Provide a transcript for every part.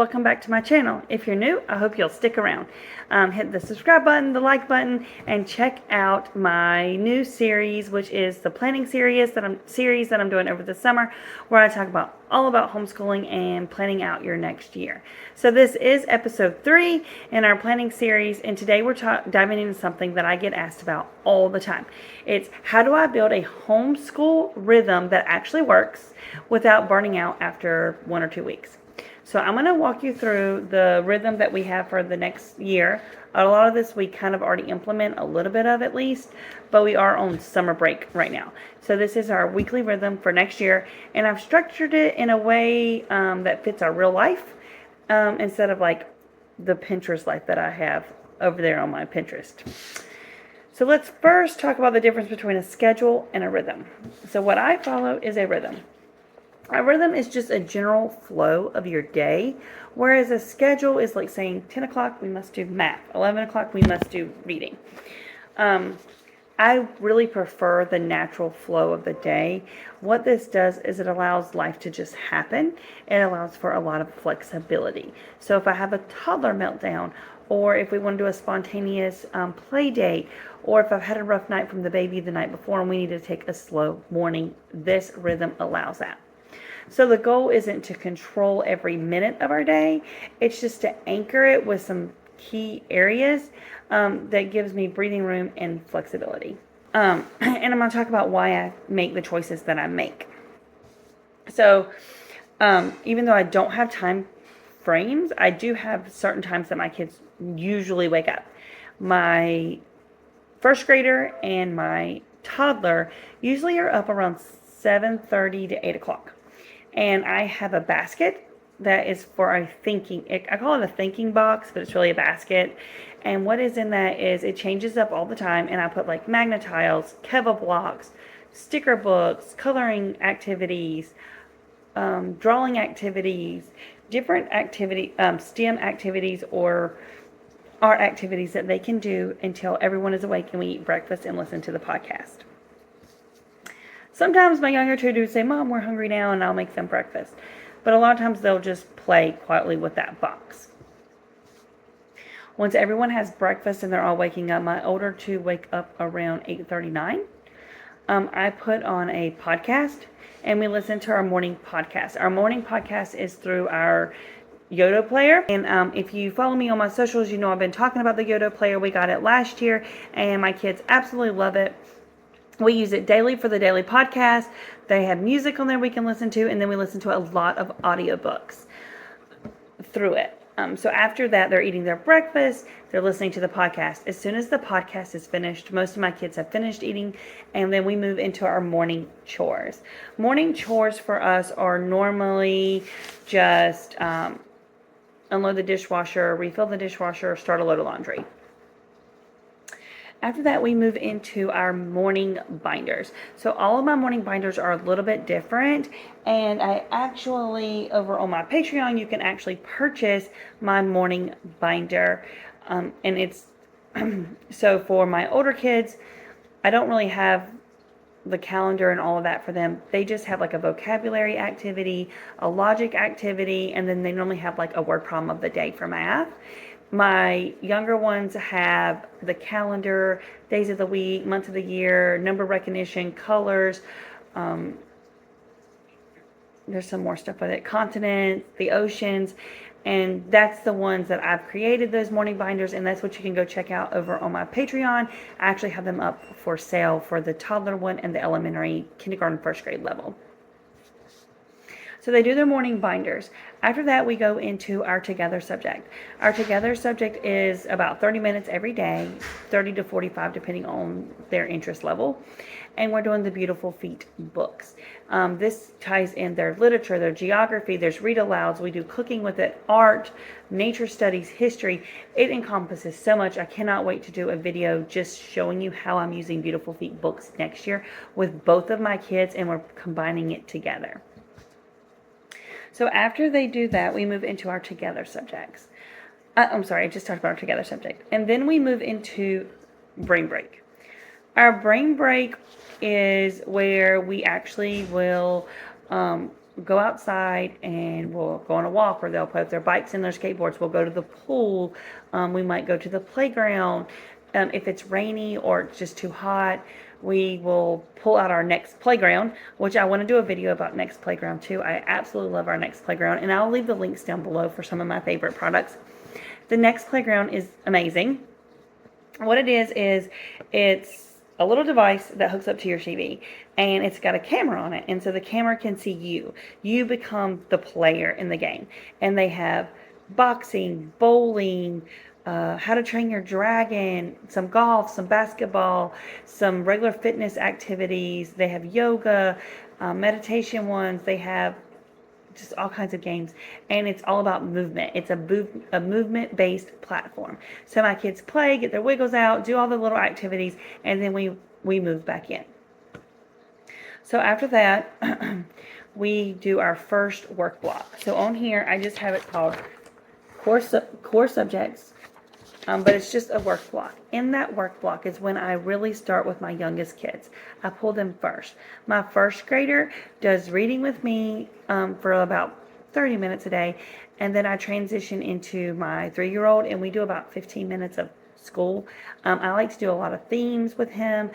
welcome back to my channel. If you're new, I hope you'll stick around. Hit the subscribe button, the like button, and check out my new series, which is the planning series that I'm doing over the summer, where I talk about all about homeschooling and planning out your next year. So this is episode 3 in our planning series, and today we're diving into something that I get asked about all the time. It's how do I build a homeschool rhythm that actually works without burning out after 1 or 2 weeks. So I'm going to walk you through the rhythm that we have for the next year. A lot of this we kind of already implement, a little bit of at least, but we are on summer break right now. So this is our weekly rhythm for next year, and I've structured it in a way that fits our real life instead of like the Pinterest life that I have over there on my Pinterest. So let's first talk about the difference between a schedule and a rhythm. So what I follow is a rhythm. A rhythm is just a general flow of your day, whereas a schedule is like saying 10 o'clock we must do math, 11 o'clock we must do reading. I really prefer the natural flow of the day. What this does is it allows life to just happen. It allows for a lot of flexibility. So if I have a toddler meltdown, or if we want to do a spontaneous play date, or if I've had a rough night from the baby the night before and we need to take a slow morning, this rhythm allows that. So the goal isn't to control every minute of our day. It's just to anchor it with some key areas that gives me breathing room and flexibility. And I'm going to talk about why I make the choices that I make. So even though I don't have time frames, I do have certain times that my kids usually wake up. My first grader and my toddler usually are up around 7:30 to 8 o'clock. And I have a basket that is for a I call it a thinking box, but it's really a basket. And what is in that is it changes up all the time. And I put like magnetiles, Keva blocks, sticker books, coloring activities, drawing activities, different STEM activities or art activities that they can do until everyone is awake and we eat breakfast and listen to the podcast. Sometimes my younger two do say, Mom, we're hungry now, and I'll make them breakfast. But a lot of times they'll just play quietly with that box. Once everyone has breakfast and they're all waking up, my older two wake up around 8:39. I put on a podcast, and we listen to our morning podcast. Our morning podcast is through our Yoda player. And if you follow me on my socials, you know I've been talking about the Yoda player. We got it last year, and my kids absolutely love it. We use it daily for the daily podcast. They have music on there we can listen to, and then we listen to a lot of audiobooks through it. So after that, they're eating their breakfast, they're listening to the podcast. As soon as the podcast is finished, most of my kids have finished eating, and then we move into our morning chores. Morning chores for us are normally just unload the dishwasher, refill the dishwasher, start a load of laundry. After that, we move into our morning binders. So all of my morning binders are a little bit different. And I actually, over on my Patreon, you can actually purchase my morning binder. And it's, so for my older kids, I don't really have the calendar and all of that for them. They just have like a vocabulary activity, a logic activity, and then they normally have like a word problem of the day for math. My younger ones have the calendar, days of the week, months of the year, number recognition, colors. There's some more stuff with it. Continents, the oceans. And that's the ones that I've created, those morning binders. And that's what you can go check out over on my Patreon. I actually have them up for sale for the toddler one and the elementary, kindergarten, first grade level. So they do their morning binders. After that, we go into our together subject. Our together subject is about 30 minutes every day, 30 to 45 depending on their interest level. And we're doing the Beautiful Feet books. This ties in their literature, their geography, there's read alouds. We do cooking with it, art, nature studies, history. It encompasses so much. I cannot wait to do a video just showing you how I'm using Beautiful Feet books next year with both of my kids, and we're combining it together. So after they do that, we move into our together subjects. I just talked about our together subject. And then we move into brain break. Our brain break is where we actually will go outside and we'll go on a walk, or they'll play with their bikes and their skateboards. We'll go to the pool. We might go to the playground. If it's rainy or it's just too hot, we will pull out our Next Playground, which I want to do a video about Next Playground too. I absolutely love our Next Playground, and I'll leave the links down below for some of my favorite products. The Next Playground is amazing. What it is it's a little device that hooks up to your TV, and it's got a camera on it, and so the camera can see you. You become the player in the game, and they have boxing, bowling, how to train your dragon, some golf, some basketball, some regular fitness activities. They have yoga, meditation ones. They have just all kinds of games, and it's all about movement. It's a movement-based platform. So my kids play, get their wiggles out, do all the little activities, and then we move back in. So after that, we do our first work block. So on here, I just have it called core subjects, but it's just a work block. In that work block is when I really start with my youngest kids. I pull them first. My first grader does reading with me for about 30 minutes a day, and then I transition into my 3-year-old, and we do about 15 minutes of school. I like to do a lot of themes with him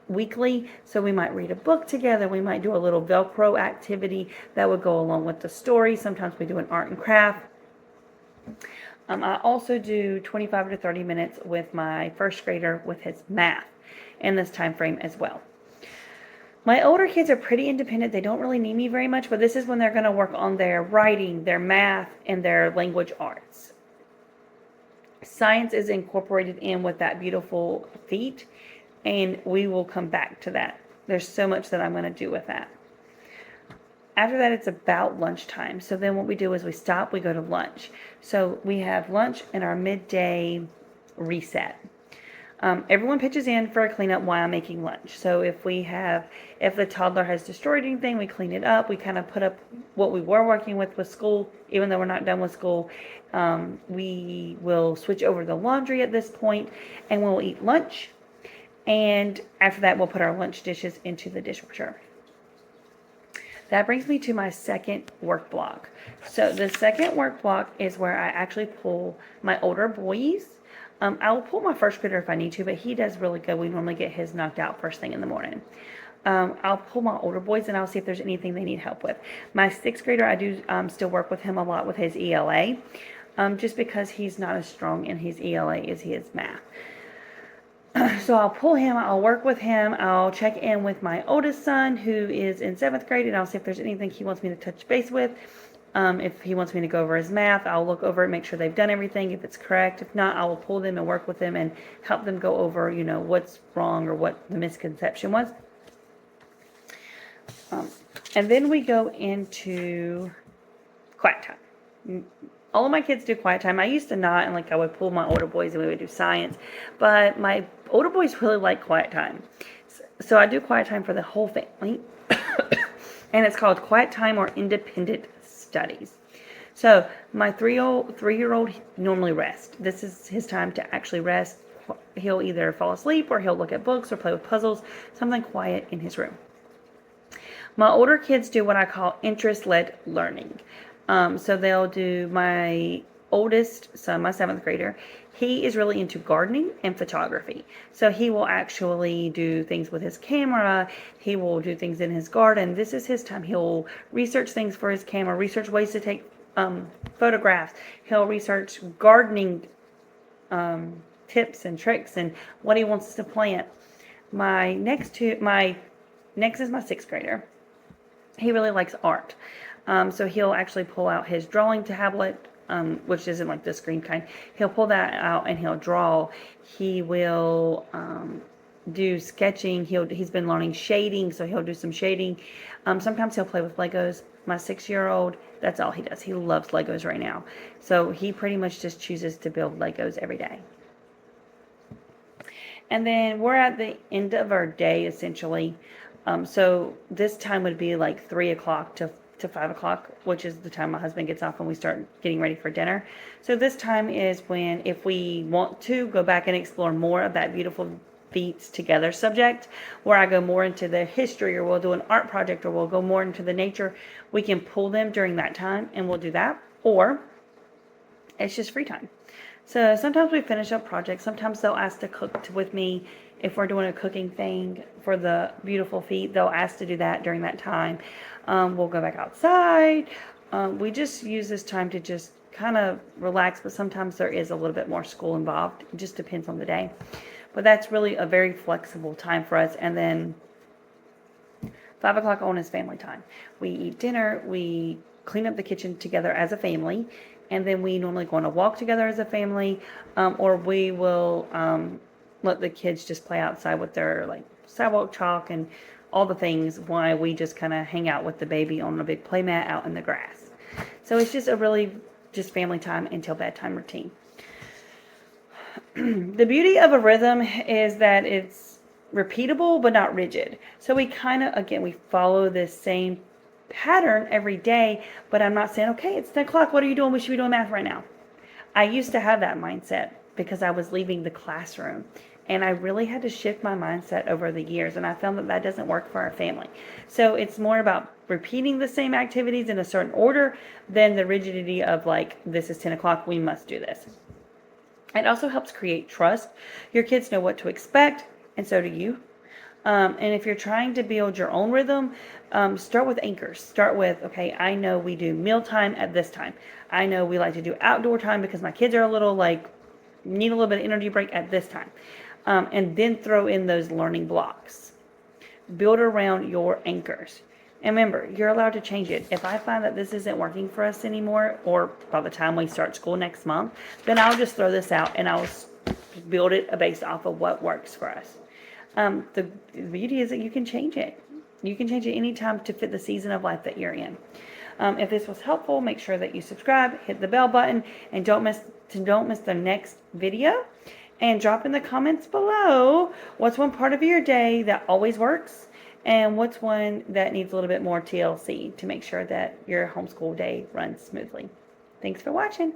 weekly, so we might read a book together. We might do a little Velcro activity that would go along with the story. Sometimes we do an art and craft. I also do 25 to 30 minutes with my first grader with his math in this time frame as well. My older kids are pretty independent. They don't really need me very much, but this is when they're going to work on their writing, their math, and their language arts. Science is incorporated in with that beautiful feat, and we will come back to that. There's so much that I'm going to do with that. After that, it's about lunchtime. So then what we do is we stop, we go to lunch. So we have lunch and our midday reset. Everyone pitches in for a cleanup while I'm making lunch. So if the toddler has destroyed anything, we clean it up. We kind of put up what we were working with school, even though we're not done with school. We will switch over the laundry at this point, and we'll eat lunch. And after that, we'll put our lunch dishes into the dishwasher. That brings me to my second work block. So the second work block is where I actually pull my older boys. I will pull my first grader if I need to, but he does really good. We normally get his knocked out first thing in the morning. I'll pull my older boys, and I'll see if there's anything they need help with. My 6th grader, I do still work with him a lot with his ELA, just because he's not as strong in his ELA as he is math. So I'll pull him, I'll work with him, I'll check in with my oldest son who is in 7th grade, and I'll see if there's anything he wants me to touch base with. If he wants me to go over his math, I'll look over it, make sure they've done everything, if it's correct. If not, I will pull them and work with them and help them go over, what's wrong or what the misconception was. And then we go into quiet time. All of my kids do quiet time. I used to not, and I would pull my older boys and we would do science, but my older boys really like quiet time. So I do quiet time for the whole family, and it's called quiet time or independent studies. So my 3-year-old normally rests. This is his time to actually rest. He'll either fall asleep or he'll look at books or play with puzzles, something quiet in his room. My older kids do what I call interest-led learning. So they'll do my oldest son, my 7th grader. He is really into gardening and photography. So he will actually do things with his camera. He will do things in his garden. This is his time. He'll research things for his camera, research ways to take photographs. He'll research gardening tips and tricks and what he wants to plant. My next is my 6th grader. He really likes art. So he'll actually pull out his drawing tablet, which isn't like the screen kind. He'll pull that out and he'll draw. He will do sketching. He's been learning shading, so he'll do some shading. Sometimes he'll play with Legos. My 6-year-old, that's all he does. He loves Legos right now. So he pretty much just chooses to build Legos every day. And then we're at the end of our day, essentially. So this time would be like 3 o'clock to 5 o'clock, which is the time my husband gets off and we start getting ready for dinner. So this time is when, if we want to go back and explore more of that beautiful feats together subject, where I go more into the history, or we'll do an art project, or we'll go more into the nature, we can pull them during that time and we'll do that. Or it's just free time. So sometimes we finish up projects. Sometimes they'll ask to cook with me. If we're doing a cooking thing for the beautiful feet, they'll ask to do that during that time. We'll go back outside. We just use this time to just kind of relax, but sometimes there is a little bit more school involved. It just depends on the day. But that's really a very flexible time for us. And then 5 o'clock on is family time. We eat dinner. We clean up the kitchen together as a family. And then we normally go on a walk together as a family, or we will let the kids just play outside with their like sidewalk chalk and all the things, while we just kind of hang out with the baby on a big play mat out in the grass. So it's just a really just family time until bedtime routine. The beauty of a rhythm is that it's repeatable but not rigid. So we kind of, again, we follow this same pattern every day, but I'm not saying, okay, it's 10 o'clock, what are you doing? We should be doing math right now. I used to have that mindset because I was leaving the classroom, and I really had to shift my mindset over the years, and I found that that doesn't work for our family. So it's more about repeating the same activities in a certain order than the rigidity of like, this is 10 o'clock, we must do this. It also helps create trust. Your kids know what to expect, and so do you. And if you're trying to build your own rhythm, start with anchors. Start with, okay, I know we do mealtime at this time. I know we like to do outdoor time because my kids are a little like, need a little bit of energy break at this time. And then throw in those learning blocks. Build around your anchors. And remember, you're allowed to change it. If I find that this isn't working for us anymore, or by the time we start school next month, then I'll just throw this out and I'll build it based off of what works for us. The beauty is that you can change it. You can change it anytime to fit the season of life that you're in. If this was helpful, make sure that you subscribe, hit the bell button, and don't miss the next video. And drop in the comments below what's one part of your day that always works, and what's one that needs a little bit more TLC to make sure that your homeschool day runs smoothly. Thanks for watching.